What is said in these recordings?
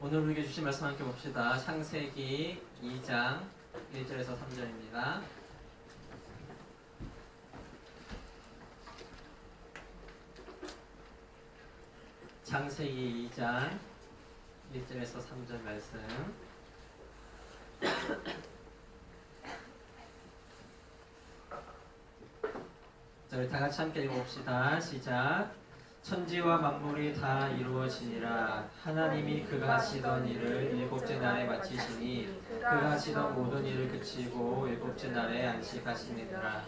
오늘 우리에게 주신 말씀 함께 봅시다. 창세기 2장 1절에서 3절입니다. 창세기 2장 1절에서 3절 말씀. 자, 우리 다 같이 함께 읽어봅시다. 시작. 천지와 만물이 다 이루어지니라. 하나님이 그가 하시던 일을 일곱째 날에 마치시니 그가 하시던 모든 일을 그치고 일곱째 날에 안식하시니라.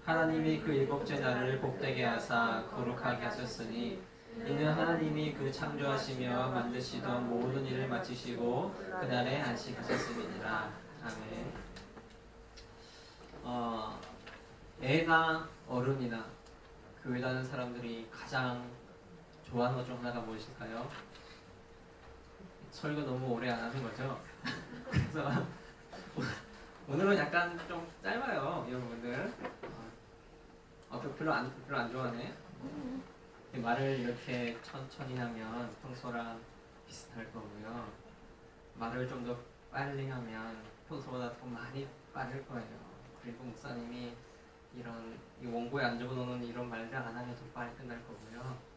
하나님이 그 일곱째 날을 복되게 하사 거룩하게 하셨으니 이는 하나님이 그 창조하시며 만드시던 모든 일을 마치시고 그날에 안식하셨음이니라. 아멘. 애나 어른이나 교회 다니는 사람들이 가장 좋아하는 것 중 하나가 무엇일까요? 설교 너무 오래 안 하는 거죠? 그래서 오늘은 약간 좀 짧아요, 여러분들. 별로 안 좋아하네. 말을 이렇게 천천히 하면 평소랑 비슷할 거고요. 말을 좀 더 빨리 하면 평소보다 더 많이 빠를 거예요. 그리고 목사님이 이런 원고에 안 적어놓는 이런 말들 안 하면 더 빨리 끝날 거고요.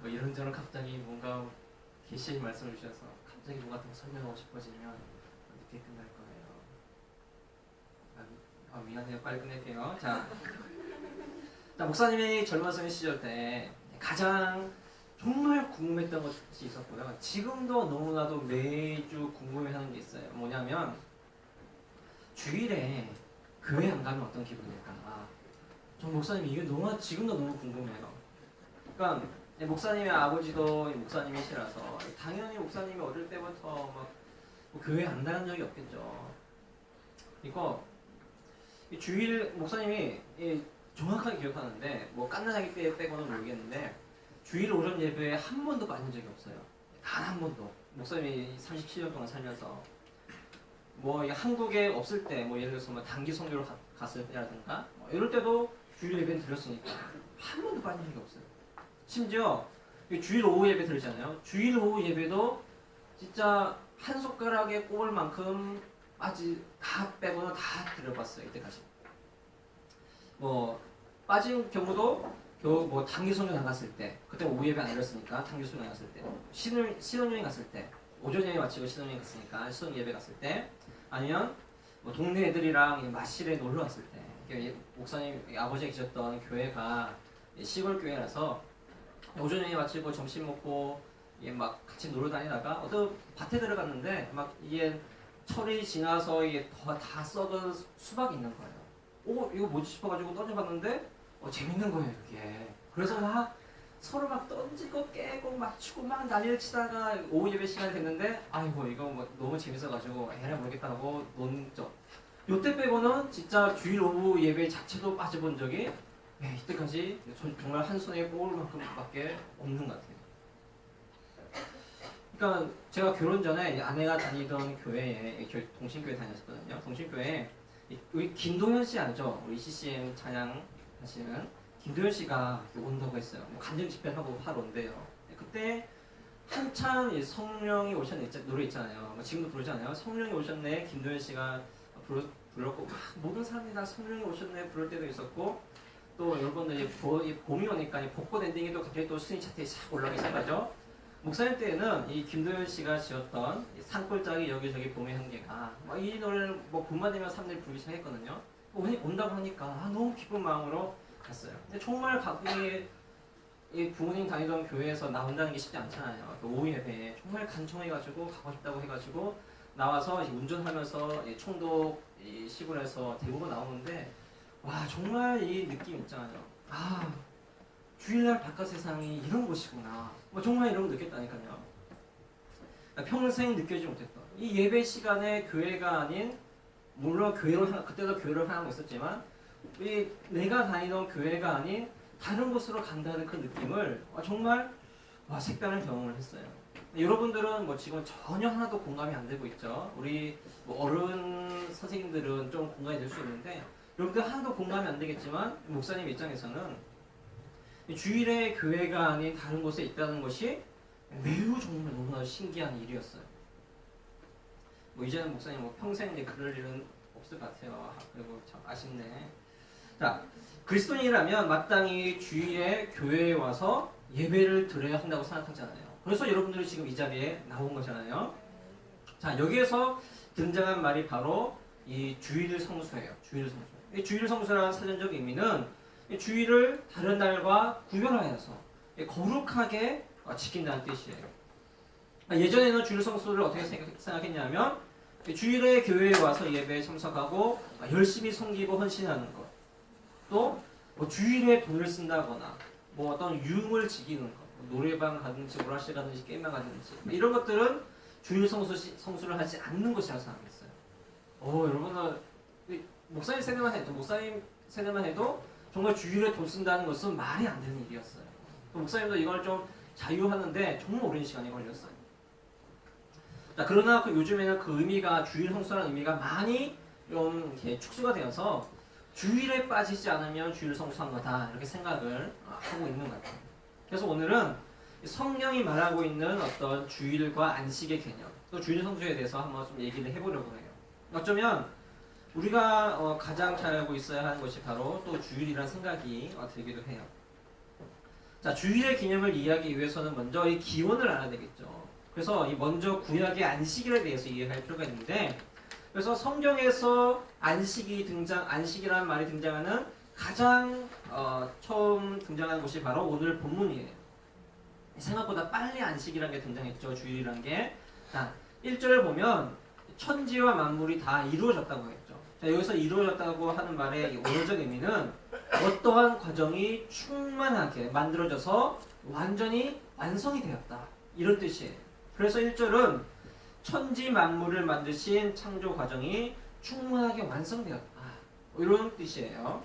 뭐 이런저런 갑자기 뭔가 계시의 말씀을 주셔서 갑자기 뭔가 더 설명하고 싶어지면 늦게 끝날 거예요. 미안해요. 빨리 끝낼게요. 자, 목사님이 젊었을 시절 때 가장 정말 궁금했던 것이 있었고요. 지금도 너무나도 매주 궁금해하는 게 있어요. 뭐냐면 주일에 교회 안 가면 어떤 기분일까? 전 목사님 이게 지금도 너무 궁금해요. 그러니까 목사님의 아버지도 목사님이시라서 당연히 목사님이 어릴 때부터 막 교회 안 나간 적이 없겠죠. 그리고 주일 목사님이 정확하게 기억하는데 뭐 깐난아기 때 빼고는 모르겠는데 주일 오전 예배에 한 번도 빠진 적이 없어요. 단 한 번도. 목사님이 37년 동안 살면서 뭐 한국에 없을 때 뭐 예를 들어서 뭐 단기 선교를 갔을 때라든가 뭐 이럴 때도 주일 예배는 드렸으니까 한 번도 빠진 적이 없어요. 심지어 주일 오후 예배 드리잖아요. 주일 오후 예배도 진짜 한 손가락에 꼽을 만큼 다 빼고는 다 드려봤어요. 이때까지. 뭐 빠진 경우도 겨우 뭐 단기 선교 나갔을 때, 그때 오후 예배 안 드렸으니까 단기 선교 나갔을 때, 신혼여행 갔을 때, 오전 예배 마치고 신혼여행 갔으니까 신혼 예배 갔을 때, 아니면 뭐 동네 애들이랑 마실에 놀러 갔을 때, 목사님 아버지가 계셨던 교회가 시골 교회라서 오전 예배 마치고 점심 먹고 막 같이 놀러 다니다가 어떤 밭에 들어갔는데 막 이게 철이 지나서 이게 다 썩은 수박이 있는 거예요. 이거 뭐지 싶어가지고 던져봤는데 재밌는 거예요, 이게. 그래서 막 서로 막 던지고 깨고 막 치고 막 난리를 치다가 오후 예배 시간이 됐는데 아이고 이거 뭐 너무 재밌어가지고 에라 모르겠다 하고 논 적. 요때 빼고는 진짜 주일 오후 예배 자체도 빠져본 적이 이때까지 정말 한 손에 꼽을 만큼밖에 없는 것 같아요. 그러니까 제가 결혼 전에 아내가 다니던 교회에 동신교회 다녔었거든요. 동신교회에 우리 김동현 씨 알죠? 우리 CCM 찬양 하시는 김도현 씨가 온다고 했어요. 뭐 간증 집회하고 하러 온대요. 그때 한참 성령이 오셨네 노래 있잖아요. 뭐 지금도 부르잖아요. 성령이 오셨네. 김도현 씨가 불렀고 모든 사람들이 다 성령이 오셨네 부를 때도 있었고 또 여러분들 봄이 오니까 벚꽃 엔딩에도 갑자기 또 순위 차트에 싹 올라가기 시작하죠. 목사님 때는 이 김도현 씨가 지었던 산골짜기 여기저기 봄의 향기가 이 노래를 뭐 봄만 되면 사람들이 부르기 시작했거든요. 온다고 하니까 너무 기쁜 마음으로 갔어요. 근데 정말 가끔이 부모님 다니던 교회에서 나온다는 게 쉽지 않잖아요. 오후 예배에 정말 간청해가지고 가고 싶다고 해가지고 나와서 운전하면서 총독 시골에서 대구로 나오는데 와 정말 이 느낌 있잖아요. 주일날 바깥 세상이 이런 곳이구나. 정말 이런 거 느꼈다니까요. 평생 느끼지 못했던 이 예배 시간에 교회가 아닌 물론 그때도 교회를 하고 있었지만 내가 다니던 교회가 아닌 다른 곳으로 간다는 그 느낌을 정말 색다른 경험을 했어요. 여러분들은 지금 전혀 하나도 공감이 안 되고 있죠. 우리 어른 선생님들은 좀 공감이 될 수 있는데 여러분들 하나도 공감이 안 되겠지만 목사님 입장에서는 주일에 교회가 아닌 다른 곳에 있다는 것이 매우 정말 너무나 신기한 일이었어요. 뭐 이제는 목사님 뭐 평생 이제 그럴 일은 없을 것 같아요. 그리고 참 아쉽네. 자, 그리스도인이라면 마땅히 주일에 교회에 와서 예배를 드려야 한다고 생각하잖아요. 그래서 여러분들이 지금 이 자리에 나온 거잖아요. 자, 여기에서 등장한 말이 바로 이 주일 성수예요. 주일 성수. 이 주일 성수라는 사전적 의미는 이 주일을 다른 날과 구별하여서 거룩하게 지킨다는 뜻이에요. 예전에는 주일 성수를 어떻게 생각했냐면 주일에 교회에 와서 예배에 참석하고 열심히 섬기고 헌신하는 것, 또 뭐 주일에 돈을 쓴다거나 뭐 어떤 유흥을 즐기는 것, 노래방 가든지 오락실 가든지 게임방 가든지 이런 것들은 주일 성수를 하지 않는 것이라고 생각했어요. 여러분들 목사님 세대만 해도 정말 주일에 돈 쓴다는 것은 말이 안 되는 일이었어요. 목사님도 이걸 좀 자유하는데 정말 오랜 시간이 걸렸어요. 자, 그러나 요즘에는 그 의미가 주일 성수라는 의미가 많이 좀 이렇게 축소가 되어서 주일에 빠지지 않으면 주일 성수한 거다 이렇게 생각을 하고 있는 것 같아요. 그래서 오늘은 성경이 말하고 있는 어떤 주일과 안식의 개념, 또 주일 성수에 대해서 한번 좀 얘기를 해보려고 해요. 어쩌면 우리가 가장 잘 알고 있어야 하는 것이 바로 또 주일이라는 생각이 들기도 해요. 자, 주일의 개념을 이해하기 위해서는 먼저 이 기원을 알아야 되겠죠. 그래서 먼저 구약의 안식일에 대해서 이해할 필요가 있는데, 그래서 성경에서 안식이라는 말이 등장하는 가장 처음 등장한 것이 바로 오늘 본문이에요. 생각보다 빨리 안식이라는 게 등장했죠. 주일이라는 게. 자, 1절을 보면 천지와 만물이 다 이루어졌다고 했죠. 자, 여기서 이루어졌다고 하는 말의 원어적 의미는 어떠한 과정이 충만하게 만들어져서 완전히 완성이 되었다. 이런 뜻이에요. 그래서 1절은 천지 만물을 만드신 창조 과정이 충분하게 완성되었다. 이런 뜻이에요.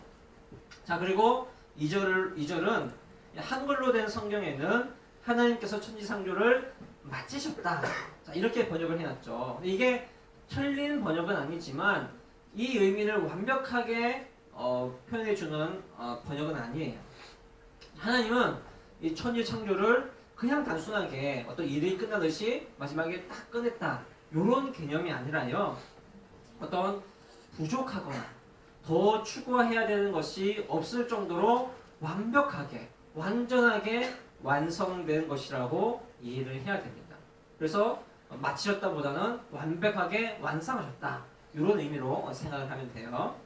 자, 그리고 2절은 한글로 된 성경에는 하나님께서 천지 창조를 마치셨다. 자, 이렇게 번역을 해놨죠. 이게 틀린 번역은 아니지만 이 의미를 완벽하게 표현해주는 번역은 아니에요. 하나님은 이 천지 창조를 그냥 단순하게 어떤 일이 끝나듯이 마지막에 딱 끝냈다. 이런 개념이 아니라요. 어떤 부족하거나 더 추구해야 되는 것이 없을 정도로 완벽하게, 완전하게 완성된 것이라고 이해를 해야 됩니다. 그래서 마치셨다보다는 완벽하게 완성하셨다. 이런 의미로 생각을 하면 돼요.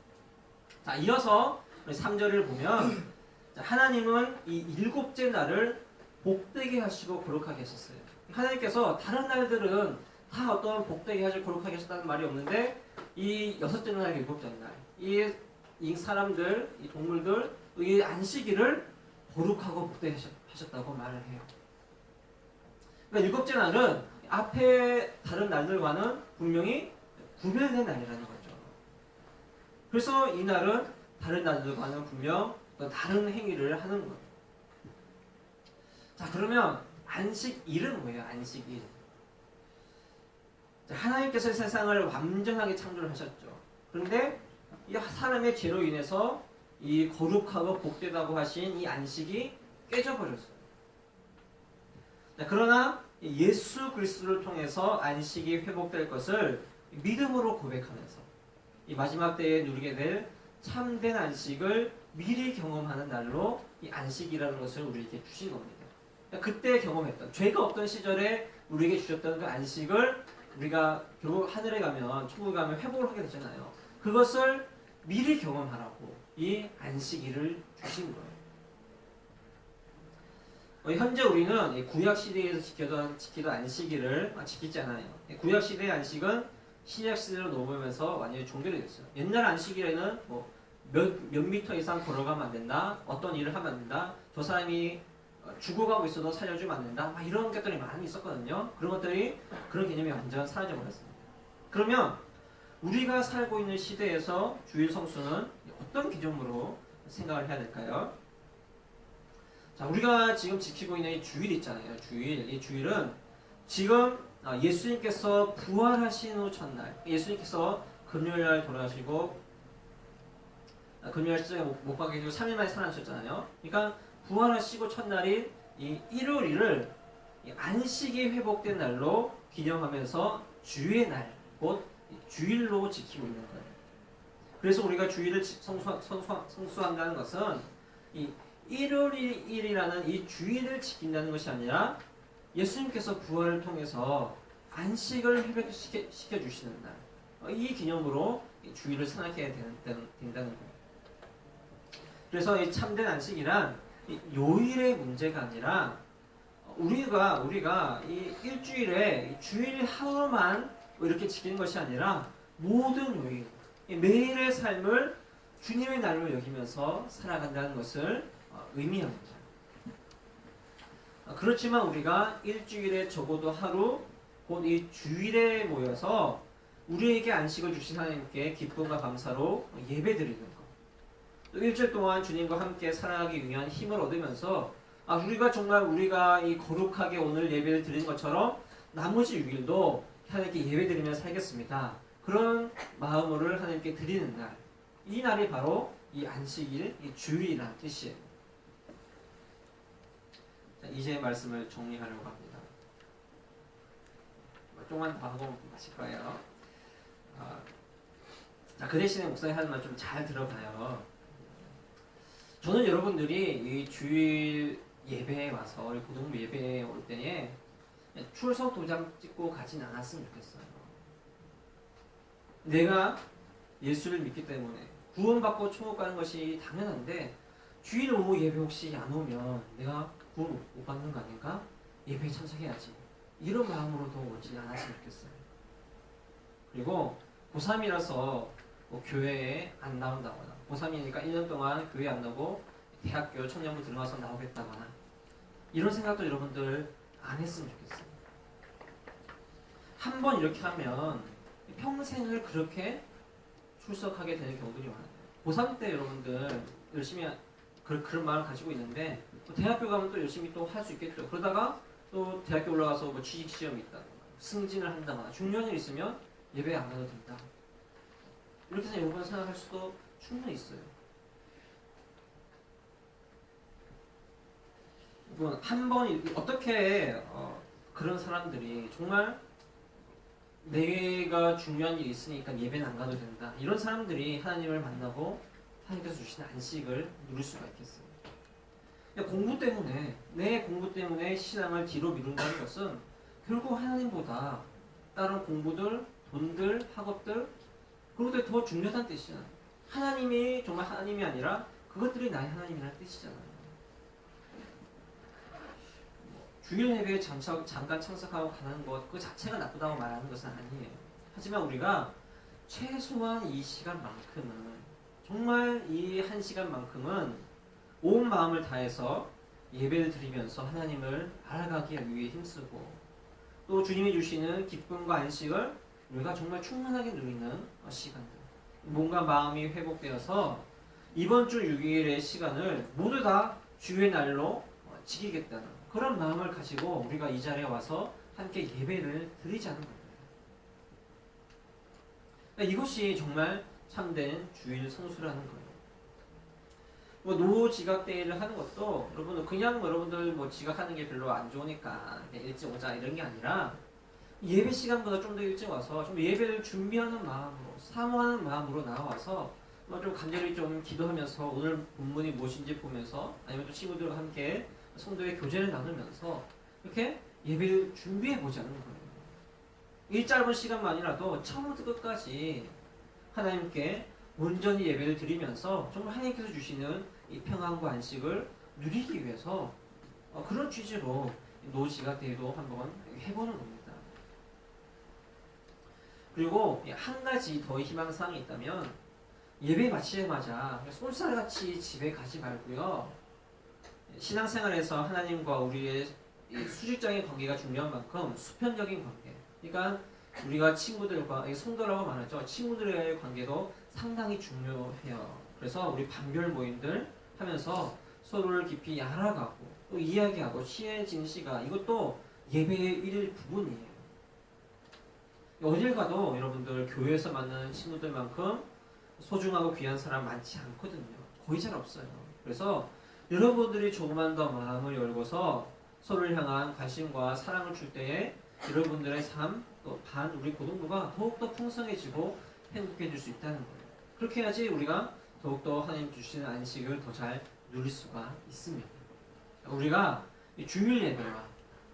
자, 이어서 3절을 보면 하나님은 이 일곱째 날을 복되게 하시고 거룩하게 하셨어요. 하나님께서 다른 날들은 다 어떤 복되게 하시고 거룩하게 하셨다는 말이 없는데 이 여섯째 날, 일곱째 날, 이 사람들, 이 동물들, 이 안식일을 거룩하고 복되게 하셨다고 말을 해요. 그러니까 일곱째 날은 앞에 다른 날들과는 분명히 구별된 날이라는 거죠. 그래서 이 날은 다른 날들과는 분명 다른 행위를 하는 거예요. 자, 그러면 안식일은 뭐예요? 안식일. 자, 하나님께서 세상을 완전하게 창조를 하셨죠. 그런데 이 사람의 죄로 인해서 이 거룩하고 복되다고 하신 이 안식이 깨져버렸어요. 자, 그러나 예수 그리스도를 통해서 안식이 회복될 것을 믿음으로 고백하면서 이 마지막 때에 누리게 될 참된 안식을 미리 경험하는 날로 이 안식이라는 것을 우리에게 주신 겁니다. 그때 경험했던 죄가 없던 시절에 우리에게 주셨던 그 안식을 우리가 결국 하늘에 가면 천국에 가면 회복을 하게 되잖아요. 그것을 미리 경험하라고 이 안식일을 주신 거예요. 현재 우리는 구약 시대에서 지키던 안식일을 지키지 않아요. 구약 시대의 안식은 신약 시대로 넘어오면서 완전히 종결이 됐어요. 옛날 안식일에는 몇 미터 이상 걸어가면 안 된다. 어떤 일을 하면 안 된다. 저 사람이 죽어가고 있어도 살려주면 안 된다. 이런 것들이 많이 있었거든요. 그런 개념이 완전 사라져버렸습니다. 그러면 우리가 살고 있는 시대에서 주일 성수는 어떤 기준으로 생각을 해야 될까요? 자, 우리가 지금 지키고 있는 이 주일 있잖아요. 이 주일은 지금 예수님께서 부활하신 후 첫날, 예수님께서 금요일날 돌아가시고 금요일 시장에 못 박혀 계시고 3일 만에 살아나셨잖아요. 그러니까 부활하시고 첫날인 이 일요일을 이 안식이 회복된 날로 기념하면서 주의 날, 곧 주일로 지키고 있는 거예요. 그래서 우리가 주일을 성수한다는 것은 이 일요일이라는 이 주일을 지킨다는 것이 아니라 예수님께서 부활을 통해서 안식을 회복시켜 주시는 날, 이 기념으로 주일을 생각해야 된다는 거예요. 그래서 이 참된 안식이란 요일의 문제가 아니라 우리가 이 일주일에 주일 하루만 이렇게 지키는 것이 아니라 모든 요일, 매일의 삶을 주님의 날로 여기면서 살아간다는 것을 의미합니다. 그렇지만 우리가 일주일에 적어도 하루, 곧 이 주일에 모여서 우리에게 안식을 주신 하나님께 기쁨과 감사로 예배드리는 것. 또 일주일 동안 주님과 함께 살아가기 위한 힘을 얻으면서 우리가 이 거룩하게 오늘 예배를 드리는 것처럼 나머지 6일도 하나님께 예배드리며 살겠습니다. 그런 마음을 하나님께 드리는 날. 이 날이 바로 이 안식일, 이 주일이라는 뜻이에요. 자, 이제 말씀을 정리하려고 합니다. 조금만 더 하고 마실 거예요. 그 대신에 목사님 하는 말 좀 잘 들어봐요. 저는 여러분들이 이 주일 예배에 와서 우리 고등부 예배에 올 때에 출석 도장 찍고 가진 않았으면 좋겠어요. 내가 예수를 믿기 때문에 구원받고 천국 가는 것이 당연한데 주일 오후 예배 혹시 안 오면 내가 구원 못 받는 거 아닌가? 예배에 참석해야지. 이런 마음으로도 오지 않았으면 좋겠어요. 그리고 고3이라서 뭐 교회에 안 나온다거나 고3이니까 1년 동안 교회 안 나오고 대학교 청년부 들어가서 나오겠다거나 이런 생각도 여러분들 안 했으면 좋겠어요. 한 번 이렇게 하면 평생을 그렇게 출석하게 되는 경우들이 많아요. 고3 때 여러분들 열심히 그런 마음을 가지고 있는데 또 대학교 가면 또 열심히 또 할 수 있겠죠. 그러다가 또 대학교 올라가서 뭐 취직시험이 있다거나 승진을 한다거나 중요한 일 있으면 예배 안 가도 된다. 이렇게 해서 여러분 생각할 수도 충분히 있어요. 한번 어떻게 그런 사람들이 정말 내가 중요한 일이 있으니까 예배는 안 가도 된다. 이런 사람들이 하나님을 만나고 하나님께서 주시는 안식을 누릴 수가 있겠어요. 내 공부 때문에 신앙을 뒤로 미룬다는 것은 결국 하나님보다 다른 공부들, 돈들, 학업들 그런 것들이 더 중요하다는 뜻이잖아요. 하나님이 정말 하나님이 아니라 그것들이 나의 하나님이라는 뜻이잖아요. 주일 예배에 잠깐 참석하고 가는 것 그 자체가 나쁘다고 말하는 것은 아니에요. 하지만 우리가 최소한 이 시간만큼은 정말 이 한 시간만큼은 온 마음을 다해서 예배를 드리면서 하나님을 알아가기 위해 힘쓰고 또 주님이 주시는 기쁨과 안식을 우리가 정말 충분하게 누리는 시간들. 몸과 마음이 회복되어서 이번 주 6일의 시간을 모두 다 주의 날로 지키겠다는 그런 마음을 가지고 우리가 이 자리에 와서 함께 예배를 드리자는 겁니다. 이것이 정말 참된 주일 성수라는 거예요. 뭐 노지각대회를 하는 것도 그냥 여러분들 뭐 지각하는 게 별로 안 좋으니까 일찍 오자 이런 게 아니라 예배 시간보다 좀 더 일찍 와서 좀 예배를 준비하는 마음으로 사모하는 마음으로 나와서 좀 간절히 좀 기도하면서 오늘 본문이 무엇인지 보면서 아니면 또 친구들과 함께 성도의 교제를 나누면서 이렇게 예배를 준비해 보자는 거예요. 이 짧은 시간만이라도 처음부터 끝까지 하나님께 온전히 예배를 드리면서 정말 하나님께서 주시는 이 평안과 안식을 누리기 위해서 그런 취지로 노지각대회도 한번 해보는 겁니다. 그리고 한 가지 더 희망사항이 있다면 예배 마치자마자 쏠살같이 집에 가지 말고요. 신앙생활에서 하나님과 우리의 수직적인 관계가 중요한 만큼 수평적인 관계. 그러니까 우리가 친구들과 성도라고 말하죠. 친구들의 관계도 상당히 중요해요. 그래서 우리 반별 모임들 하면서 서로를 깊이 알아가고 또 이야기하고 친해지는 시간 이것도 예배의 일 부분이에요. 어딜 가도 여러분들 교회에서 만나는 친구들만큼 소중하고 귀한 사람 많지 않거든요. 거의 잘 없어요. 그래서 여러분들이 조금만 더 마음을 열고서 서로를 향한 관심과 사랑을 줄 때에 여러분들의 삶, 또 반 우리 고동부가 더욱더 풍성해지고 행복해질 수 있다는 거예요. 그렇게 해야지 우리가 더욱더 하나님 주시는 안식을 더 잘 누릴 수가 있습니다. 우리가 이 주일 예배와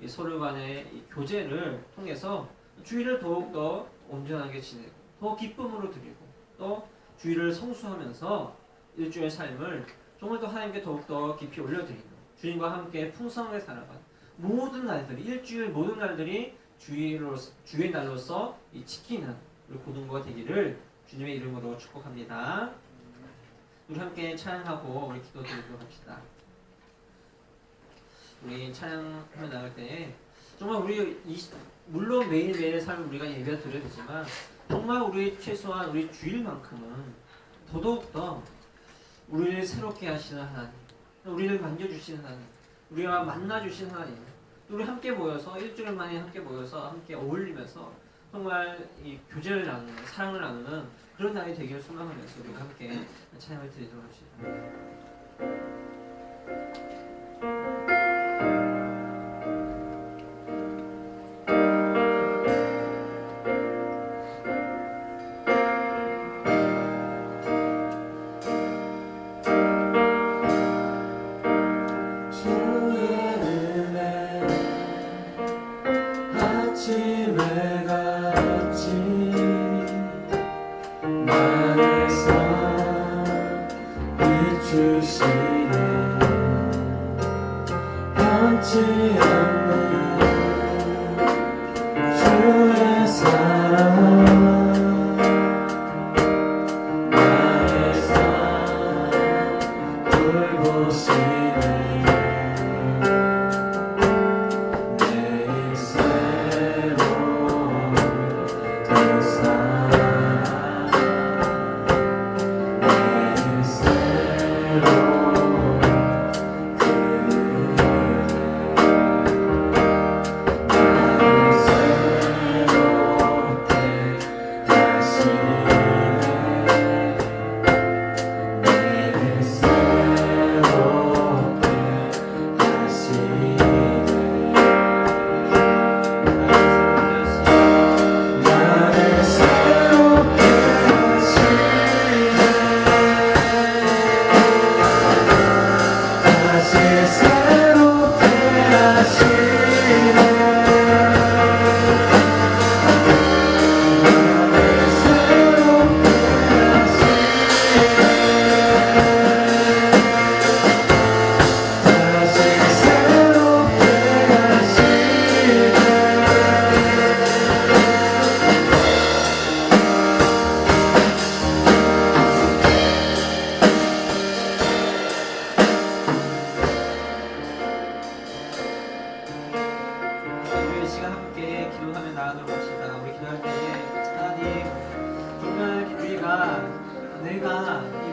이 서로 간의 이 교제를 통해서 주일을 더욱더 온전하게 지내고 더 기쁨으로 드리고 또 주일을 성수하면서 일주일의 삶을 정말 더 하나님께 더욱더 깊이 올려드리는 주님과 함께 풍성하게 살아가는 모든 날들이 일주일 모든 날들이 주의 날로서 이 지키는 우리 고등부가 되기를 주님의 이름으로 축복합니다. 우리 함께 찬양하고 우리 기도드리도록 합시다. 우리 찬양하며 나갈 때에 정말 우리 물론 매일매일 삶을 우리가 예배 드려야 되지만 정말 우리 최소한 우리 주일만큼은 더더욱더 우리를 새롭게 하시는 하나님, 우리를 만져주시는 하나님, 우리와 만나주시는 하나님, 우리 함께 모여서 일주일 만에 함께 모여서 함께 어울리면서 정말 이 교제를 나누는 사랑을 나누는 그런 날이 되기를 소망하면서 우리가 함께 찬양을 드리도록 합시다.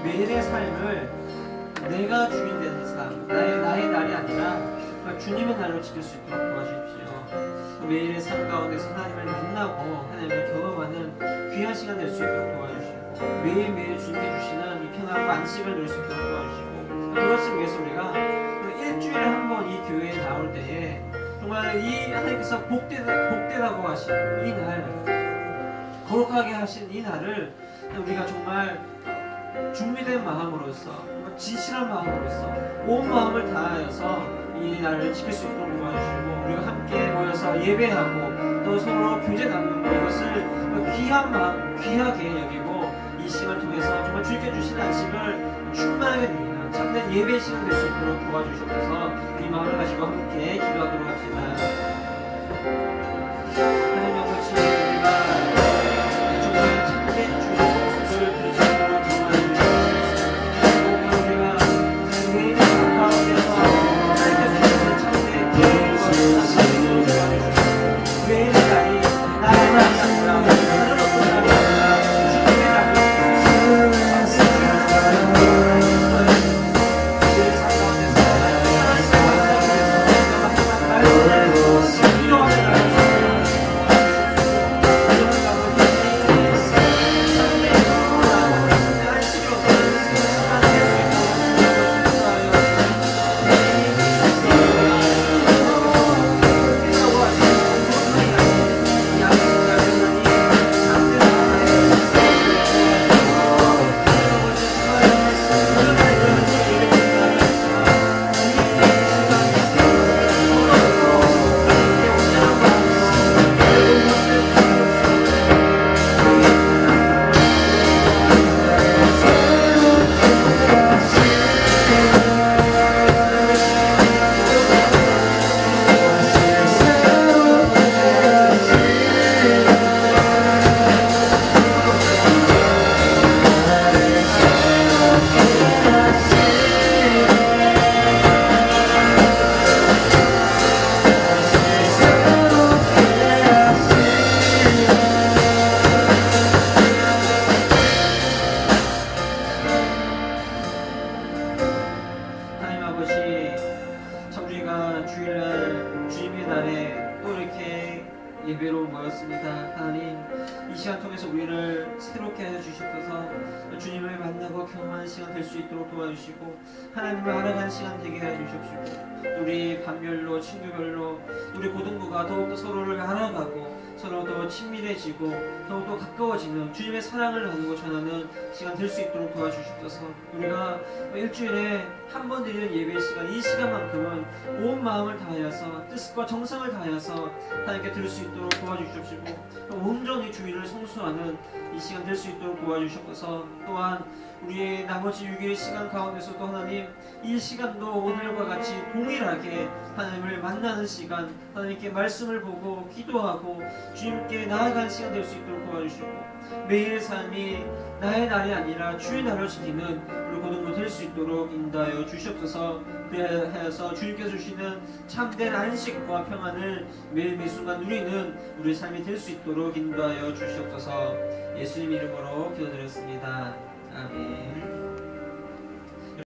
매일의 삶을 내가 주인 되는 삶, 나의 날이 아니라 주님의 날로 지킬 수 있도록 도와주십시오. 매일의 삶 가운데서 하나님을 만나고 하나님을 경험하는 귀한 시간 될 수 있도록 도와주시고 매일매일 주님께 주시는 이 평안과 안식을 누릴 수 있도록 도와주시고 그것을 위해서 우리가 일주일에 한 번 이 교회에 나올 때에 정말 이 하나님께서 복되다고 하신 이 날, 거룩하게 하신 이 날을 우리가 정말 준비된 마음으로서 진실한 마음으로서 온 마음을 다하여서 이 날을 지킬 수 있도록 도와주시고 우리가 함께 모여서 예배하고 또 서로 교제 나누는 것을 귀한 마음, 귀하게 여기고 이 시간을 통해서 정말 주님께 주신 안식을 충만하게 누리는 참된 예배 시간 될 수 있도록 도와주셔서 이 마음을 가지고 함께 기도하도록 합시다. 하나님 아버지, 우리가 정말 참된 주의 성수를 드릴 수 있도록 도와주시옵소서. 우리가 매일 삶 가운데서 하나님께 주시는 참된 예배와 안식을 도와주시옵소서. 매일 날이 나의 날이 아니라 다른 어떤 날이 아니라 주님의 날로 주시옵소서. 하나님 이 시간 통해서 우리를 새롭게 하여 주시옵소서. 주님을 만나고 경험하는 시간 될 수 있도록 도와주시고 하나님을 알아가는 시간 되게 해 주시옵시고 우리 반별로 친구별로 우리 고등부가 더욱더 서로를 알아가고 서로 더 친밀해지고 더욱더 가까워지는 주님의 사랑을 나누고 전하는 시간 될 수 있도록 도와주시옵소서. 우리가 일주일에 한 번 드리는 예배 시간, 이 시간만큼은 온 마음을 다하여서 뜻과 정성을 다하여서 하나님께 드릴 수 있도록 도와주시옵시고 온전히 주의를 성수하는 이 시간 될 수 있도록 도와주시옵소서. 또한 우리의 나머지 6일의 시간 가운데서도 하나님 이 시간도 오늘과 같이 동일하게 하나님을 만나는 시간, 하나님께 말씀을 보고 기도하고 주님께 나아가는 시간 될 수 있도록 도와주시고 매일 삶이 나의 날이 아니라 주의 날을 지키는 우리 고등부 될 수 있도록 인도하여 주시옵소서. 그리하여서 주님께서 주시는 참된 안식과 평안을 매일 매 순간 누리는 우리 삶이 될 수 있도록 인도하여 주시옵소서. 예수님 이름으로 기도드렸습니다. 아멘.